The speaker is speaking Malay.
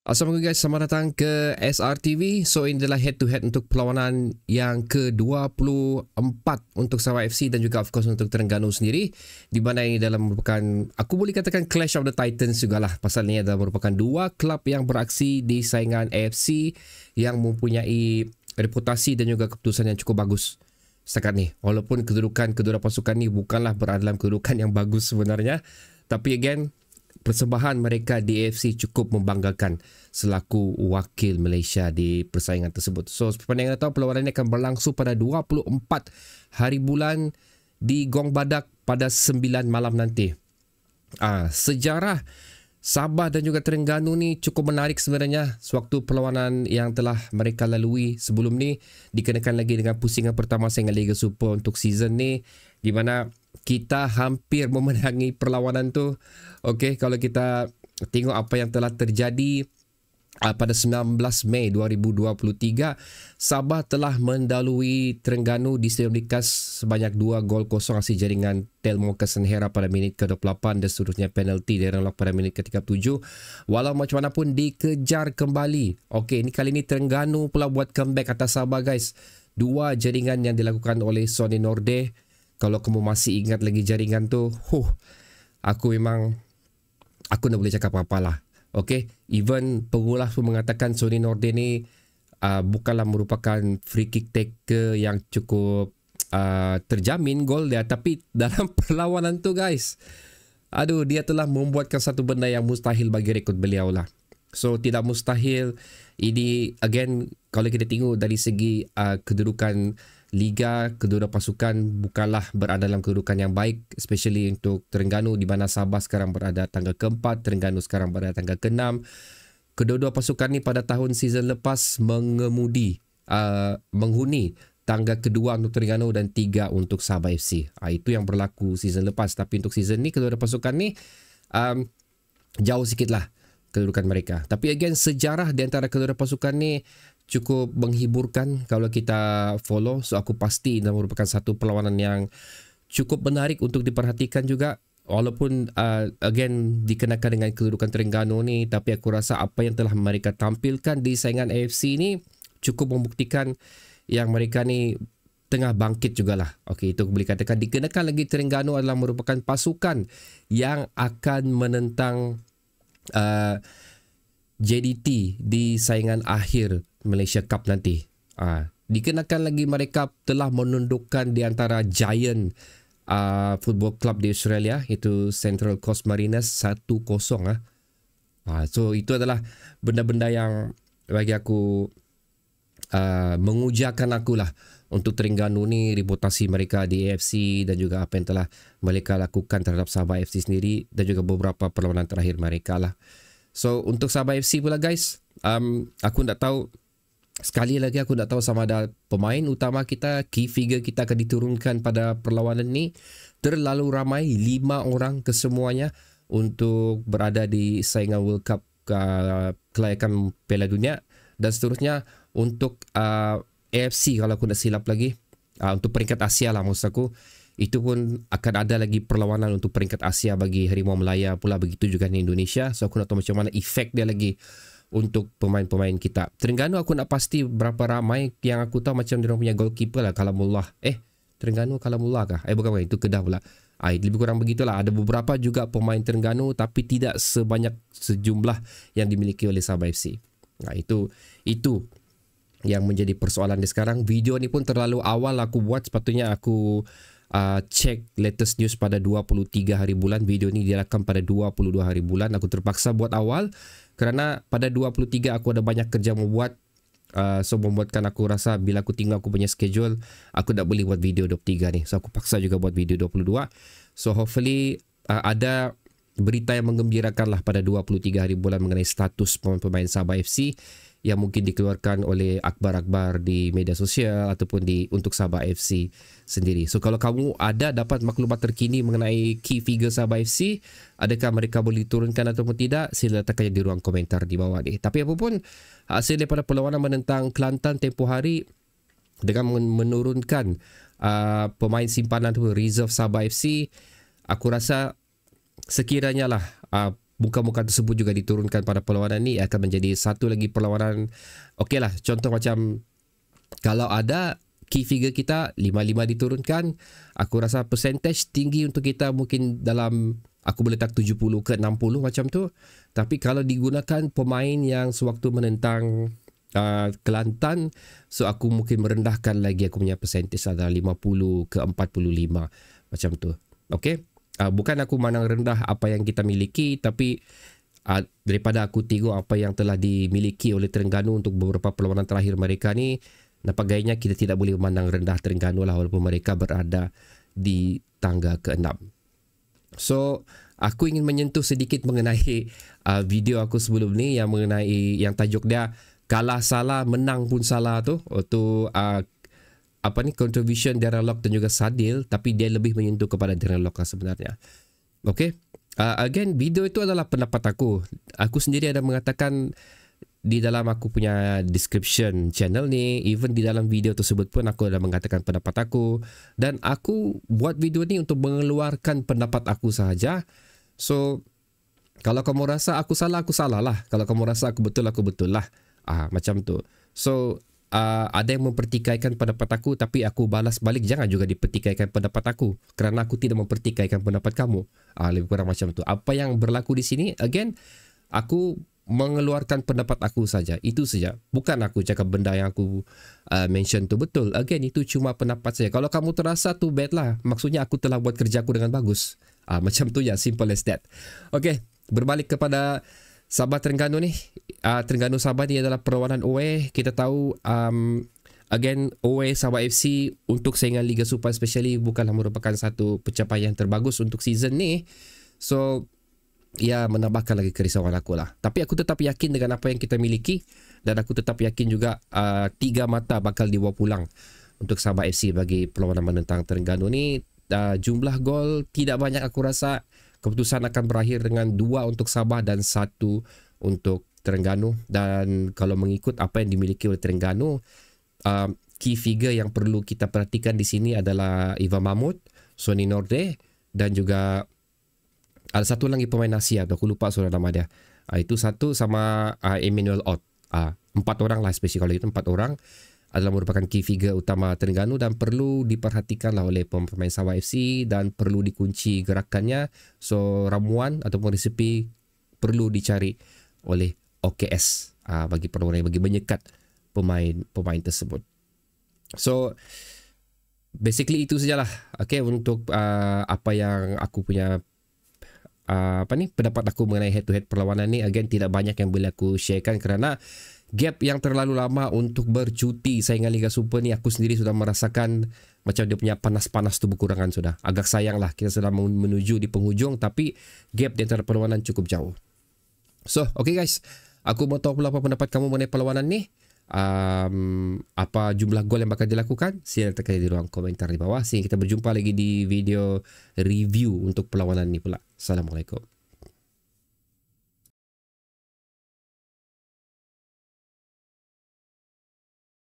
Assalamualaikum guys, selamat datang ke SRTV. So ini adalah head to head untuk perlawanan yang ke-24 untuk Sabah FC dan juga of course untuk Terengganu sendiri, di mana ini dalam merupakan, aku boleh katakan Clash of the Titans jugalah, pasal ini adalah merupakan dua klub yang beraksi di saingan AFC yang mempunyai reputasi dan juga keputusan yang cukup bagus setakat ni. Walaupun kedudukan kedua pasukan ni bukanlah berada dalam kedudukan yang bagus sebenarnya, tapi again persembahan mereka di AFC cukup membanggakan selaku wakil Malaysia di persaingan tersebut. So seperti yang anda tahu, perlawanan ini akan berlangsung pada 24 hari bulan di Gong Badak pada 9 malam nanti. Sejarah Sabah dan juga Terengganu ni cukup menarik sebenarnya. Sewaktu perlawanan yang telah mereka lalui sebelum ni dikenakan lagi dengan pusingan pertama saingan Liga Super untuk season ni, di mana kita hampir memenangi perlawanan tu. Okey, kalau kita tengok apa yang telah terjadi pada 19 Mei 2023, Sabah telah mendahului Terengganu di Stadium Likas sebanyak 2-0 hasil jaringan Telmo Kesenhera pada minit ke-28 dan seterusnya penalti dari Lock pada minit ke-37. Walau macam mana pun dikejar kembali. Okey, ini kali ini Terengganu pula buat comeback atas Sabah guys. Dua jaringan yang dilakukan oleh Sonny Norde. Kalau kamu masih ingat lagi jaringan tu, aku nak boleh cakap apa-apa lah. Okay, even pengulas pun mengatakan Sonny Norde ni bukanlah merupakan free kick taker yang cukup terjamin gol dia, tapi dalam perlawanan tu guys, dia telah membuatkan satu benda yang mustahil bagi rekod beliau lah. So tidak mustahil ini, again kalau kita tengok dari segi kedudukan Liga, kedua pasukan bukanlah berada dalam kedudukan yang baik, especially untuk Terengganu di mana Sabah sekarang berada tangga ke-4, Terengganu sekarang berada tangga ke-6. Kedua-dua pasukan ni pada tahun season lepas menghuni tangga kedua untuk Terengganu dan 3 untuk Sabah FC. Itu yang berlaku season lepas, tapi untuk season ni kedua-dua pasukan ni jauh sikit lah kedudukan mereka. Tapi again, sejarah di antara kedua pasukan ni cukup menghiburkan kalau kita follow. So aku pasti ini merupakan satu perlawanan yang cukup menarik untuk diperhatikan juga. Walaupun again dikenakan dengan kedudukan Terengganu ni, tapi aku rasa apa yang telah mereka tampilkan di saingan AFC ni cukup membuktikan yang mereka ni tengah bangkit jugalah. Okey, itu boleh katakan dikenakan lagi Terengganu adalah merupakan pasukan yang akan menentang JDT di saingan akhir Malaysia Cup nanti. Dikenakan lagi mereka telah menundukkan di antara giant football club di Australia, itu Central Coast Mariners 1-0. So itu adalah benda-benda yang bagi aku mengujakan aku lah untuk Terengganu ni, reputasi mereka di AFC dan juga apa yang telah mereka lakukan terhadap Sabah FC sendiri dan juga beberapa perlawanan terakhir mereka lah. So untuk Sabah FC pula guys, aku tak tahu, sekali lagi aku tak tahu sama ada pemain utama kita, key figure kita akan diturunkan pada perlawanan ni. Terlalu ramai, 5 orang kesemuanya untuk berada di saingan World Cup kelayakan Piala Dunia dan seterusnya. Untuk AFC kalau aku tak silap lagi, untuk peringkat Asia lah maksud aku, itu pun akan ada lagi perlawanan untuk peringkat Asia bagi Harimau Melaya pula, begitu juga di Indonesia. So aku nak tahu macam mana efek dia lagi untuk pemain-pemain kita. Terengganu aku nak pasti berapa ramai, yang aku tahu macam dia punya goalkeeper lah, Kalamullah. Terengganu Kalamullah kah? Bukan, itu Kedah pula. Lebih kurang begitulah. Ada beberapa juga pemain Terengganu tapi tidak sebanyak sejumlah yang dimiliki oleh Sabah FC. Itu yang menjadi persoalan di sekarang. Video ni pun terlalu awal aku buat, sepatutnya aku cek latest news pada 23 hari bulan. Video ni direkam pada 22 hari bulan. Aku terpaksa buat awal kerana pada 23 aku ada banyak kerja membuat. So membuatkan aku rasa bila aku tengok aku punya schedule, aku tak boleh buat video 23 ni. So aku paksa juga buat video 22. So hopefully ada berita yang menggembirakan lah pada 23 hari bulan mengenai status pemain Sabah FC yang mungkin dikeluarkan oleh akhbar-akhbar di media sosial ataupun untuk Sabah FC sendiri. So kalau kamu ada dapat maklumat terkini mengenai key figure Sabah FC, adakah mereka boleh turunkan ataupun tidak, sila letakkannya di ruang komentar di bawah ni. Tapi apapun, hasil daripada perlawanan menentang Kelantan tempoh hari dengan menurunkan pemain simpanan tu reserve Sabah FC, aku rasa sekiranya lah muka-muka tersebut juga diturunkan pada perlawanan ni, akan menjadi satu lagi perlawanan. Okey lah, contoh macam kalau ada key figure kita 5-5 diturunkan, aku rasa percentage tinggi untuk kita mungkin dalam, aku boleh tak 70 ke 60 macam tu. Tapi kalau digunakan pemain yang sewaktu menentang Kelantan, so aku mungkin merendahkan lagi aku punya percentage adalah 50 ke 45 macam tu. Okey, bukan aku mandang rendah apa yang kita miliki, tapi daripada aku tengok apa yang telah dimiliki oleh Terengganu untuk beberapa perlawanan terakhir mereka ni, nampak gayanya kita tidak boleh memandang rendah Terengganu lah, walaupun mereka berada di tangga ke-6. So, aku ingin menyentuh sedikit mengenai video aku sebelum ni yang mengenai yang tajuk dia kalah salah, menang pun salah tu. Contribution Darren Lock dan juga Sadil, tapi dia lebih menyentuh kepada Darren Lock lah sebenarnya. Okay. Again, video itu adalah pendapat aku. Aku sendiri ada mengatakan di dalam aku punya description channel ni, even di dalam video tersebut pun aku ada mengatakan pendapat aku, dan aku buat video ni untuk mengeluarkan pendapat aku sahaja. So kalau kamu rasa aku salah lah. Kalau kamu rasa aku betul lah. Macam tu. So ada yang mempertikaikan pendapat aku, tapi aku balas balik, jangan juga dipertikaikan pendapat aku, kerana aku tidak mempertikaikan pendapat kamu. Lebih kurang macam tu. Apa yang berlaku di sini, again, aku mengeluarkan pendapat aku saja. Itu saja. Bukan aku cakap benda yang aku mention tu betul. Again, itu cuma pendapat saya. Kalau kamu terasa tu bad lah, maksudnya aku telah buat kerja aku dengan bagus. Macam tu ya, simple as that. Okay, berbalik kepada Sabah Terengganu ni. Terengganu Sabah ni adalah perlawanan away. Kita tahu again, away Sabah FC untuk saingan Liga Super especially bukanlah merupakan satu pencapaian terbagus untuk season ni. So ia menambahkan lagi kerisauan aku lah. Tapi aku tetap yakin dengan apa yang kita miliki, dan aku tetap yakin juga 3 mata bakal dibawa pulang untuk Sabah FC bagi perlawanan menentang Terengganu ni. Jumlah gol tidak banyak aku rasa. Keputusan akan berakhir dengan 2 untuk Sabah dan 1 untuk Terengganu. Dan kalau mengikut apa yang dimiliki oleh Terengganu, key figure yang perlu kita perhatikan di sini adalah Ivan Mahmud, Sonny Norde, dan juga ada satu lagi pemain Asia, aku lupa surah nama dia. Itu satu sama Emmanuel Ott. 4 orang lah, especially kalau itu 4 orang adalah merupakan key figure utama Terengganu dan perlu diperhatikanlah oleh pemain Sabah FC dan perlu dikunci gerakannya. So ramuan ataupun resepi perlu dicari oleh OKS bagi perlawanan, bagi menyekat pemain tersebut. So basically itu sajalah. Okay, untuk apa yang aku punya pendapat aku mengenai head to head perlawanan ni. Again, tidak banyak yang boleh aku sharekan kerana gap yang terlalu lama untuk bercuti saingan Liga Super ni, aku sendiri sudah merasakan macam dia punya panas-panas tu berkurangan sudah. Agak sayang lah kita sudah menuju di penghujung, tapi gap di antara perlawanan cukup jauh. So, okay guys, aku mau tahu pula apa pendapat kamu mengenai perlawanan ni. Apa jumlah gol yang bakal dilakukan? Sila tekan di ruang komentar di bawah. Sehingga kita berjumpa lagi di video review untuk perlawanan ni pula. Assalamualaikum.